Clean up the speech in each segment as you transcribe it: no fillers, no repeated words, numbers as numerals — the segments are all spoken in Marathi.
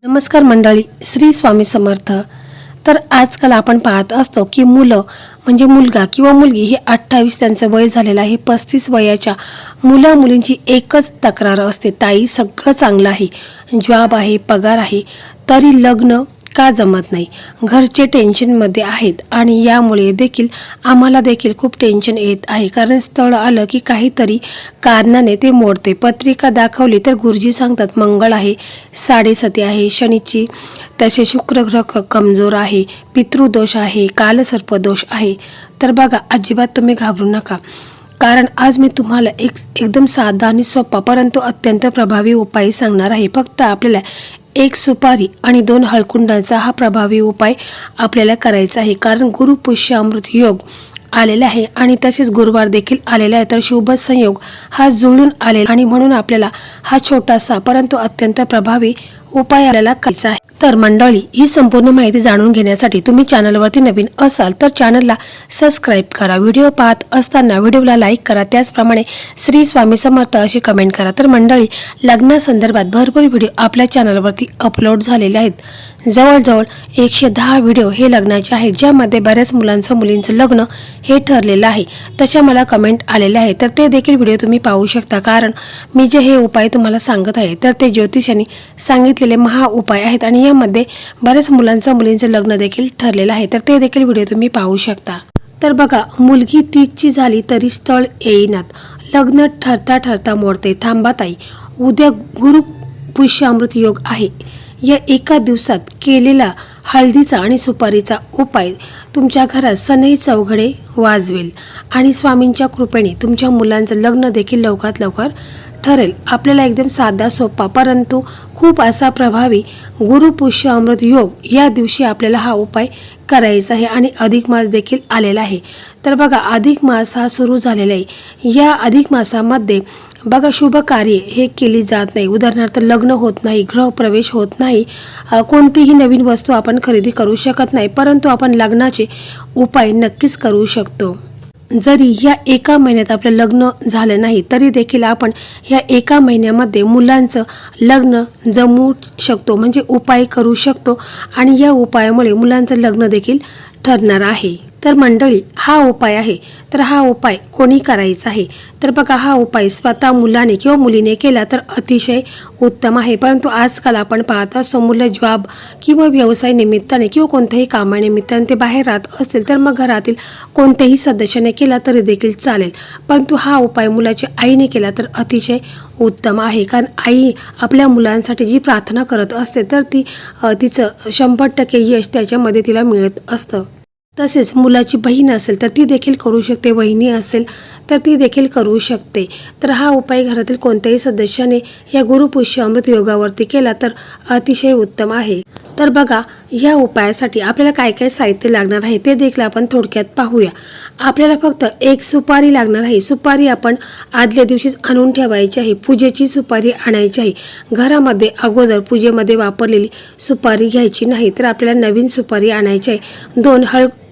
नमस्कार मंडळी, श्री स्वामी समर्थ। तर आजकाल आपण पाहत असतो की मुलं म्हणजे मुलगा किंवा मुलगी हे 28 त्यांचं वय झालेलं आहे, 35 वयाच्या मुला मुलींची एकच तक्रार असते, ताई सगळं चांगलं आहे, जॉब आहे, पगार आहे, तरी लग्न का जमत नाही, घरचे टेन्शनमध्ये आहेत आणि यामुळे देखील आम्हाला देखील खूप टेन्शन येत आहे, कारण स्थळ आलं की काहीतरी कारणाने ते मोडते। पत्रिका दाखवली तर गुरुजी सांगतात मंगळ आहे, 7.5 आहे, शनीची तसे शुक्र ग्रह कमजोर आहे, पितृदोष आहे, कालसर्पदोष आहे। तर बघा, अजिबात तुम्ही घाबरू नका, कारण आज मी तुम्हाला एकदम साधा आणि सोपा परंतु अत्यंत प्रभावी उपाय सांगणार आहे। फक्त आपल्याला 1 सुपारी आणि 2 हळकुंडाचा हा प्रभावी उपाय आपल्याला करायचा आहे, कारण गुरु पुष्य अमृत योग आलेला आहे आणि तसेच गुरुवार देखील आलेला आहे, तर शुभ संयोग हा जुळून आलेला आणि म्हणून आपल्याला हा छोटासा परंतु अत्यंत प्रभावी उपाय आपल्याला करायचा आहे। तर मंडळी, ही संपूर्ण माहिती जाणून घेण्यासाठी तुम्ही चॅनलवरती नवीन असाल तर चॅनलला सबस्क्राईब करा, व्हिडिओ पाहत असताना व्हिडिओला लाईक करा, त्याचप्रमाणे श्री स्वामी समर्थ अशी कमेंट करा। तर मंडळी, लग्नासंदर्भात भरपूर व्हिडिओ आपल्या चॅनलवरती अपलोड झालेले आहेत, जवळजवळ 110 व्हिडिओ हे लग्नाचे आहेत, ज्यामध्ये बऱ्याच मुलांचं मुलींचं लग्न हे ठरलेलं आहे। तशा मला कमेंट आलेले आहे, तर ते देखील व्हिडिओ तुम्ही पाहू शकता, कारण मी जे हे उपाय तुम्हाला सांगत आहे तर ते ज्योतिषांनी सांगितलेले महा उपाय आहेत आणि यामध्ये बऱ्याच मुलांचं मुलींचं लग्न देखील ठरलेलं आहे, तर ते देखील व्हिडिओ तुम्ही पाहू शकता। तर बघा, मुलगी 30ची झाली तरी स्थळ येईनात, लग्न ठरता ठरता मोडते, थांबा ताई, उद्या गुरु पुष्य अमृत योग आहे, या एका दिवसात केलेला हळदीचा आणि सुपारीचा उपाय तुमच्या घरात सनई चौघडे वाजवेल आणि स्वामींच्या कृपेने तुमच्या मुलांचं लग्न देखील लवकरात लवकर ठरेल। आपल्याला एकदम साधा सोपा परंतु खूप असा प्रभावी गुरु पुष्य अमृत योग या दिवशी आपल्याला हा उपाय करायचा आहे आणि अधिक मास देखील आलेला आहे। तर बघा, अधिक मास हा सुरू झालेला आहे, या अधिक मासामध्ये बघा शुभ कार्य हे केली जात नाही, उदाहरणार्थ लग्न होत नाही, गृहप्रवेश होत नाही, कोणतीही नवीन वस्तू आपण खरेदी करू शकत नाही, परंतु आपण लग्नाचे उपाय नक्कीच करू शकतो। जरी या एका महिन्यात आपलं लग्न झालं नाही तरी देखील आपण या एका महिन्यामध्ये मुलांचं लग्न जमवू शकतो, म्हणजे उपाय करू शकतो आणि या उपायामुळे मुलांचं लग्न देखील ठरणार आहे। तर मंडळी, हा उपाय आहे, तर हा उपाय कोणी करायचा आहे, तर बघा, हा उपाय स्वतः मुलाने किंवा मुलीने केला तर अतिशय उत्तम आहे, परंतु आजकाल आपण पाहत असतो मुलं जॉब किंवा व्यवसाय निमित्ताने किंवा कोणत्याही कामानिमित्ताने ते बाहेर राहत असतील तर मग घरातील कोणत्याही सदस्याने केला तरी देखील चालेल, परंतु हा उपाय मुलाच्या आईने केला तर अतिशय उत्तम आहे, कारण आई आपल्या मुलांसाठी जी प्रार्थना करत असते तर तिचं 100% यश त्याच्यामध्ये तिला मिळत असतं। तसेच मुलाची बहीण असेल तर ती देखील करू शकते, वहिनी असेल तर ती देखील करू शकते। तर हा उपाय घरातील कोणत्याही सदस्याने या गुरुपुष्य अमृत योगावरती केला तर अतिशय उत्तम आहे। तर बघा, या उपायासाठी आपल्याला काय काय साहित्य लागणार आहे ते देखील आपण थोडक्यात पाहूया। आपल्याला फक्त 1 सुपारी लागणार आहे, सुपारी आपण आदल्या दिवशीच आणून ठेवायची आहे, पूजेची सुपारी आणायची आहे, घरामध्ये अगोदर पूजेमध्ये वापरलेली सुपारी घ्यायची नाही, तर आपल्याला नवीन सुपारी आणायची आहे, 2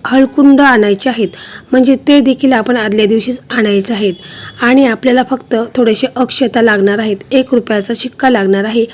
हळकुंड आणायचे आहेत, म्हणजे ते देखील आपण आदल्या दिवशीच आणायचे आहेत आणि आपल्याला फक्त थोडेसे अक्षता लागणार आहेत, 1 रुपयाचा शिक्का लागणार आहे,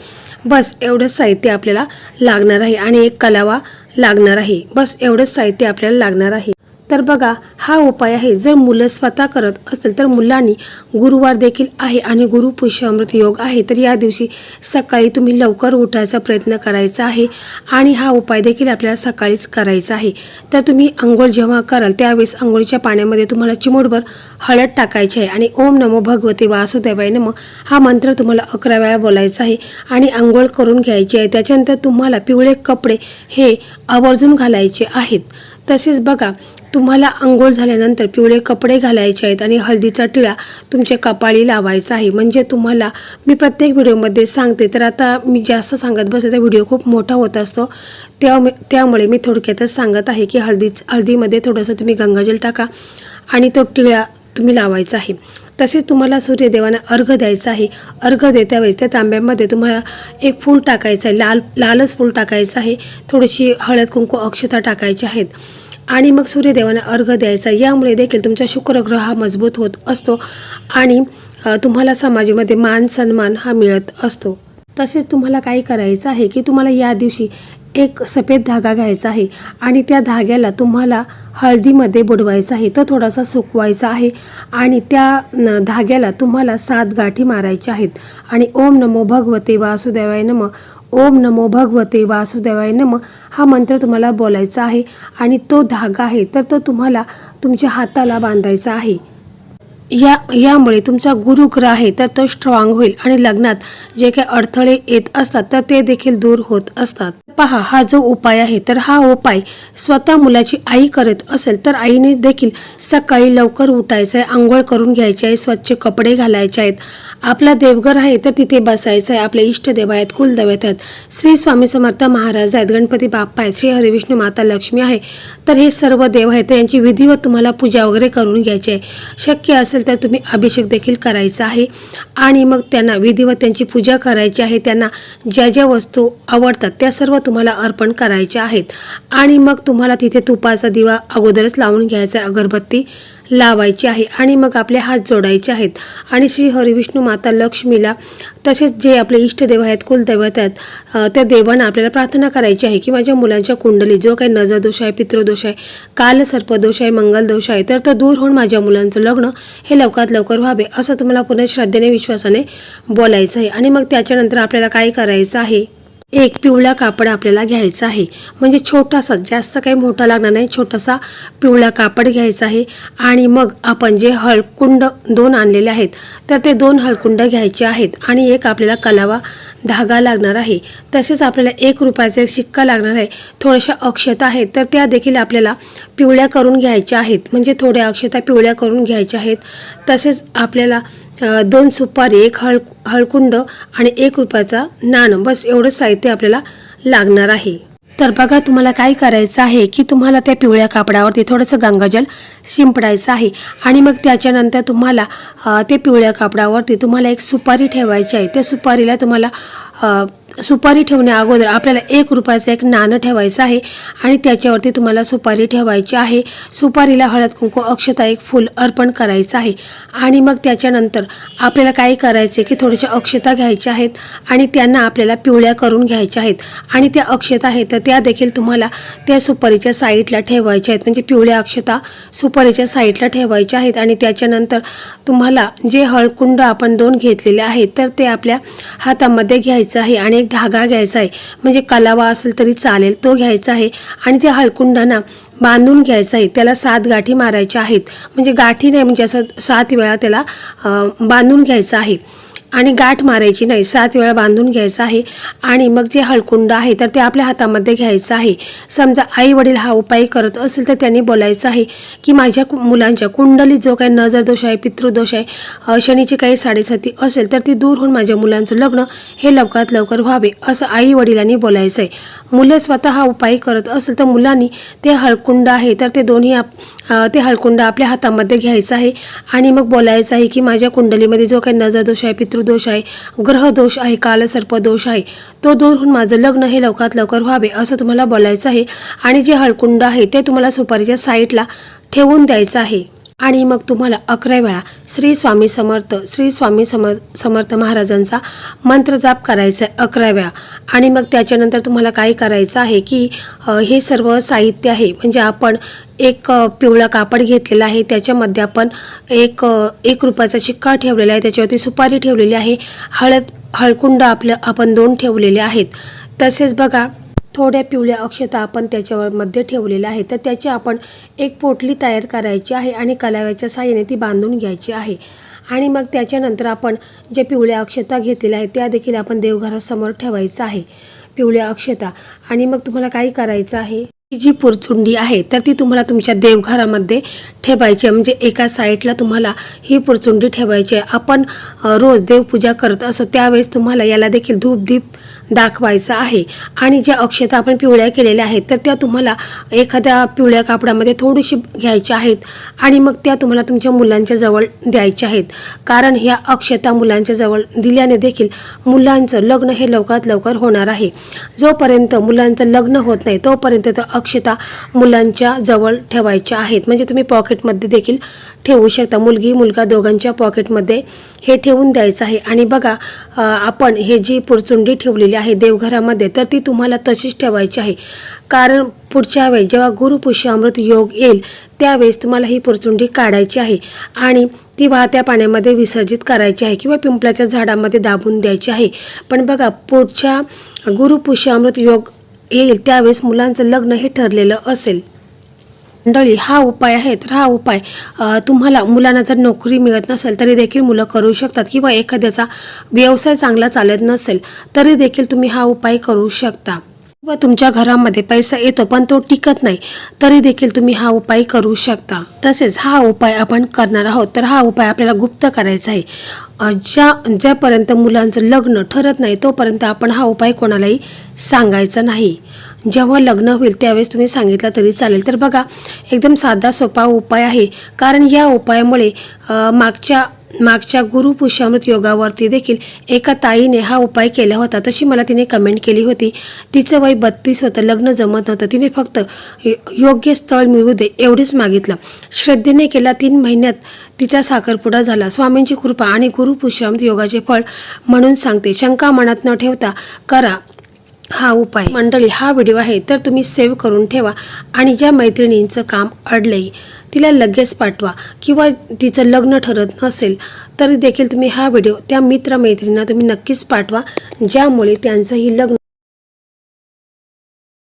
बस एवढंच साहित्य आपल्याला लागणार आहे आणि 1 कलावा लागणार आहे, बस एवढंच साहित्य आपल्याला लागणार आहे। तर बघा, हा उपाय आहे, जर मुलं स्वतः करत असेल तर मुलांनी गुरुवार देखील आहे आणि गुरु पुष्य अमृत योग आहे, तर या दिवशी सकाळी तुम्ही लवकर उठायचा प्रयत्न करायचा आहे आणि हा उपाय देखील आपल्याला सकाळीच करायचा आहे। तर तुम्ही अंघोळ जेव्हा कराल त्यावेळेस अंघोळीच्या पाण्यामध्ये तुम्हाला चिमूटभर हळद टाकायची आहे आणि ओम नमो भगवते वासुदेवाय नमः हा मंत्र तुम्हाला 11 वेळा बोलायचा आहे आणि अंघोळ करून घ्यायची आहे। त्याच्यानंतर तुम्हाला पिवळे कपडे हे आवर्जून घालायचे आहेत। तसेच बघा, तुम्हाला अंघोळ झाल्यानंतर पिवळे कपडे घालायचे आहेत आणि हळदीचा टिळा तुमच्या कपाळी लावायचा आहे, म्हणजे तुम्हाला मी प्रत्येक व्हिडिओमध्ये सांगते, तर आता मी जास्त सांगत बसले तर व्हिडिओ खूप मोठा होत असतो, त्यामुळे मी थोडक्यातच सांगत आहे की हळदीमध्ये थोडंसं तुम्ही गंगाजल टाका आणि तो टिळा तुम्ही लावायचा आहे। तसेच तुम्हाला सूर्यदेवांना अर्घ द्यायचा आहे, अर्घ देत्या वेळेस त्या तांब्यामध्ये तुम्हाला 1 फूल टाकायचं आहे, लालच फूल टाकायचं आहे, थोडीशी हळद कुंकू अक्षता टाकायची आहेत आणि मग सूर्यदेवांना अर्घ द्यायचा। यामुळे देखील तुमचा शुक्र ग्रह हा मजबूत होत असतो आणि तुम्हाला समाजामध्ये मान सन्मान हा मिळत असतो। तसेच तुम्हाला काय करायचं आहे की तुम्हाला या दिवशी एक सफेद धागा घ्यायचा आहे आणि त्या धाग्याला तुम्हाला हळदीमध्ये बुडवायचा आहे, तो थोडासा सुकवायचा आहे आणि त्या धाग्याला तुम्हाला 7 गाठी मारायच्या आहेत आणि ओम नमो भगवते वासुदेवाय नमः, ओम नमो भगवते वासुदेवाय नमः हा मंत्र तुम्हाला बोलायचा आहे आणि तो धागा आहे तर तो तुम्हाला तुमच्या हाताला बांधायचा आहे. यामुळे तुमचा गुरुग्रह आहे तर तो स्ट्रॉंग होईल आणि लग्नात जे काही अडथळे येत असतात तर ते देखील दूर होत असतात. पहा, हा जो उपाय आहे तर हा उपाय स्वतः मुलाची आई करत असेल तर आईने देखील सकाळी लवकर उठायचं आहे, आंघोळ करून घ्यायची आहे, स्वच्छ कपडे घालायचे आहेत, आपला देवघर आहे तर तिथे बसायचं आहे, आपले इष्टदेव आहेत, कुलदैवत आहेत, श्री स्वामी समर्थ महाराज आहेत, गणपती बाप्पा आहेत, श्री हरिविष्णू माता लक्ष्मी आहे, तर हे सर्व देव आहेत, त्यांची विधिवत तुम्हाला पूजा वगैरे करून घ्यायची आहे. शक्य असेल तर तुम्ही अभिषेक देखील करायचा आहे आणि मग त्यांना विधिवत त्यांची पूजा करायची आहे. त्यांना ज्या ज्या वस्तू आवडतात त्या सर्व तुम्हाला अर्पण करायच्या आहेत आणि मग तुम्हाला तिथे तुपाचा दिवा अगोदरच लावून घ्यायचा, अगरबत्ती लावायची आहे आणि मग आपले हात जोडायचे आहेत आणि श्री हरिविष्णू माता लक्ष्मीला तसेच जे आपले इष्टदेव आहेत, कुलदैवत आहेत, त्या देवांना आपल्याला प्रार्थना करायची आहे की माझ्या मुलांच्या कुंडली जो काही नजर दोष आहे, पितृदोष आहे, कालसर्पदोष आहे, मंगल दोष आहे तर तो दूर होऊन माझ्या मुलांचं लग्न हे लवकरात लवकर व्हावे असं तुम्हाला पूर्ण श्रद्धेने विश्वासाने बोलायचं आहे. आणि मग त्याच्यानंतर आपल्याला काय करायचं आहे, एक पिवळा कापड आपल्याला घ्यायचा आहे, म्हणजे छोटासा, जास्त काही मोठा लागणार नाही, छोटासा पिवळा कापड घ्यायचा आहे आणि मग आपण जे हळकुंड 2 आणलेले आहेत तर ते 2 हळकुंड घ्यायचे आहेत आणि एक आपल्याला कलावा धागा लागणार आहे. तसेच आपल्याला 1 रुपयाचा सिक्का लागणार आहे, थोड्याशा अक्षता आहेत तर त्या देखील आपल्याला पिवळ्या करून घ्यायच्या आहेत, म्हणजे थोड्या अक्षता पिवळ्या करून घ्यायच्या आहेत. तसेच आपल्याला 2 सुपारी, 1 हळकुंड आणि 1 रुपयाचा नाणं, बस एवढं साहित्य आपल्याला लागणार आहे. तर बघा, तुम्हाला काय करायचं आहे की तुम्हाला त्या पिवळ्या कापडावरती थोडंसं गंगाजल शिंपडायचं आहे आणि मग त्याच्यानंतर तुम्हाला ते पिवळ्या कापडावरती तुम्हाला एक सुपारी ठेवायची आहे. त्या सुपारीला तुम्हाला सुपारी ठेवण्या अगोदर आपल्याला 1 रुपयाचं एक नाणं ठेवायचं आहे आणि त्याच्यावरती तुम्हाला सुपारी ठेवायची आहे. सुपारीला हळद कुंकू अक्षता एक फूल अर्पण करायचं आहे आणि मग त्याच्यानंतर आपल्याला काय करायचे की थोड्याशा अक्षता घ्यायच्या आहेत आणि त्यांना आपल्याला पिवळ्या करून घ्यायच्या आहेत आणि त्या अक्षता आहेत तर त्या देखील तुम्हाला त्या सुपारीच्या साईडला ठेवायच्या आहेत, म्हणजे पिवळ्या अक्षता सुपारीच्या साईडला ठेवायच्या आहेत. आणि त्याच्यानंतर तुम्हाला जे हळकुंड आपण 2 घेतलेले आहेत तर ते आपल्या हातामध्ये घ्यायचं आहे आणि एक धागा घ्यायचा आहे, म्हणजे कलावा असेल तरी चालेल, तो घ्यायचा आहे आणि त्या हळकुंडांना बांधून घ्यायचं आहे. त्याला 7 गाठी मारायच्या आहेत, म्हणजे गाठी नाही, म्हणजे असं 7 वेळा त्याला बांधून घ्यायचं आहे आणि गाठ मारायची नाही, 7 वेळा बांधून घ्यायचं आहे. आणि मग जे हळकुंड आहे तर ते आपल्या हातामध्ये घ्यायचं आहे. समजा आई वडील हा उपाय करत असेल तर त्यांनी बोलायचं आहे की माझ्या मुलांच्या कुंडलीत जो काही नजर दोष आहे, पितृदोष आहे, शनीची काही साडेसाती असेल तर ती दूर होऊन माझ्या मुलांचं लग्न हे लवकरात लवकर व्हावे असं आई वडिलांनी बोलायचं आहे. मुलं स्वतः हा उपाय करत असेल तर मुलांनी ते हळकुंड आहे तर ते दोन्ही ते हळकुंड आपल्या हातामध्ये घ्यायचं आहे आणि मग बोलायचं आहे की माझ्या कुंडलीमध्ये जो काही नजर दोष आहे, पितृदोष आहे, ग्रह दोष आहे, कालसर्प दोष आहे, तो दूर होऊन माझं लग्न हे लवकरात लवकर व्हावे असं तुम्हाला बोलायचं आहे. आणि जे हळकुंड आहे ते तुम्हाला सुपारीच्या साईडला ठेवून द्यायचं आहे आणि मग तुम्हाला 11 वेळा श्री स्वामी समर्थ महाराजांचा मंत्र जाप करायचा आहे 11 वेळा. आणि मग त्याच्यानंतर तुम्हाला काय करायचं आहे की हे सर्व साहित्य आहे, म्हणजे आपण एक पिवळा कापड घेतलेला आहे, त्याच्यामध्ये आपण एक रुपयाचा शिक्का ठेवलेला आहे, त्याच्यावरती सुपारी ठेवलेली आहे, हळकुंड आपण 2 ठेवलेले आहेत. तसेच बघा, थोड्या पिवळ्या अक्षता आपण त्याच्यामध्ये ठेवलेल्या आहेत तर त्याची आपण एक पोटली तयार करायची आहे आणि कलाव्याच्या साहाय्याने ती बांधून घ्यायची आहे. आणि मग त्याच्यानंतर आपण जे पिवळ्या अक्षता घेतलेल्या आहेत त्या देखील आपण देवघरासमोर ठेवायचं आहे, पिवळ्या अक्षता. आणि मग तुम्हाला काय करायचं आहे, जी पुरचुंडी आहे तर ती तुम्हाला तुमच्या देवघरामध्ये ठेवायची आहे, म्हणजे एका साईडला तुम्हाला ही पुरचुंडी ठेवायची आहे. आपण रोज देवपूजा करत असो त्यावेळेस तुम्हाला याला देखील धूप दीप दाखवायचा आहे. आणि ज्या अक्षता आपण पिवळ्या केलेल्या आहेत तर त्या तुम्हाला एखाद्या पिवळ्या कापडामध्ये थोडीशी घ्यायच्या आहेत आणि मग त्या तुम्हाला तुमच्या मुलांच्या जवळ द्यायच्या आहेत. कारण ह्या अक्षता मुलांच्या जवळ दिल्याने देखील मुलांचं लग्न हे लवकरात लवकर होणार आहे. जोपर्यंत मुलांचं लग्न होत नाही तोपर्यंत त्या अक्षता मुलांच्या जवळ ठेवायच्या आहेत. म्हणजे तुम्ही पॉकेटमध्ये देखील ठेवू शकता. मुलगी मुलगा दोघांच्या पॉकेटमध्ये हे ठेवून द्यायचं आहे. आणि बघा आपण हे जी पुरचुंडी ठेवलेली आहे देवघरामध्ये तर ती तुम्हाला तशीच ठेवायची आहे. कारण पुढच्या वेळी जेव्हा गुरुपुष्य अमृत योग येईल त्यावेळेस तुम्हाला ही पुरचुंडी काढायची आहे आणि ती वाहत्या पाण्यामध्ये विसर्जित करायची आहे किंवा पिंपळाच्या झाडामध्ये दाबून द्यायची आहे. पण बघा पुढच्या गुरुपुष्य अमृत योग येईल त्यावेळेस मुलांचं लग्न हे ठरलेलं असेल. मंडळी हा उपाय आहे तर हा उपाय तुम्हाला मुलांना जर नोकरी मिळत नसेल तरी देखील मुलं करू शकतात किंवा एखाद्याचा व्यवसाय चांगला चालत नसेल तरी देखील तुम्ही हा उपाय करू शकता. किंवा तुमच्या घरामध्ये पैसा येतो पण तो टिकत नाही तरी देखील तुम्ही हा उपाय करू शकता. तसेच हा उपाय आपण करणार आहोत तर हा उपाय आपल्याला गुप्त करायचा आहे. ज्यापर्यंत मुलांचं लग्न ठरत नाही तोपर्यंत आपण हा उपाय कोणालाही सांगायचा नाही. जेव्हा लग्न होईल त्यावेळेस तुम्ही सांगितलं तरी चालेल. तर बघा एकदम साधा सोपा उपाय आहे. कारण या उपायामुळे मागच्या गुरुपुष्य अमृत योगावरती देखील एका ताईने हा उपाय केला होता. तशी मला तिने कमेंट केली होती. तिचं वय 32 होतं, लग्न जमत नव्हतं. तिने फक्त योग्य स्थळ मिळू दे एवढेच मागितलं. श्रद्धेने केला 3 महिन्यात तिचा साखरपुडा झाला. स्वामींची कृपा आणि गुरुपुष्य अमृत योगाचे फळ म्हणून सांगते. शंका मनात न ठेवता करा हा उपाय. मंडळी हा व्हिडिओ आहे तर तुम्ही सेव्ह करून ठेवा आणि ज्या मैत्रिणींचं काम अडलंय तिला लगेच पाठवा किंवा तिचं लग्न ठरत नसेल तरी देखील तुम्ही हा व्हिडिओ त्या मित्रमैत्रिणींना तुम्ही नक्कीच पाठवा ज्यामुळे त्यांचंही लग्न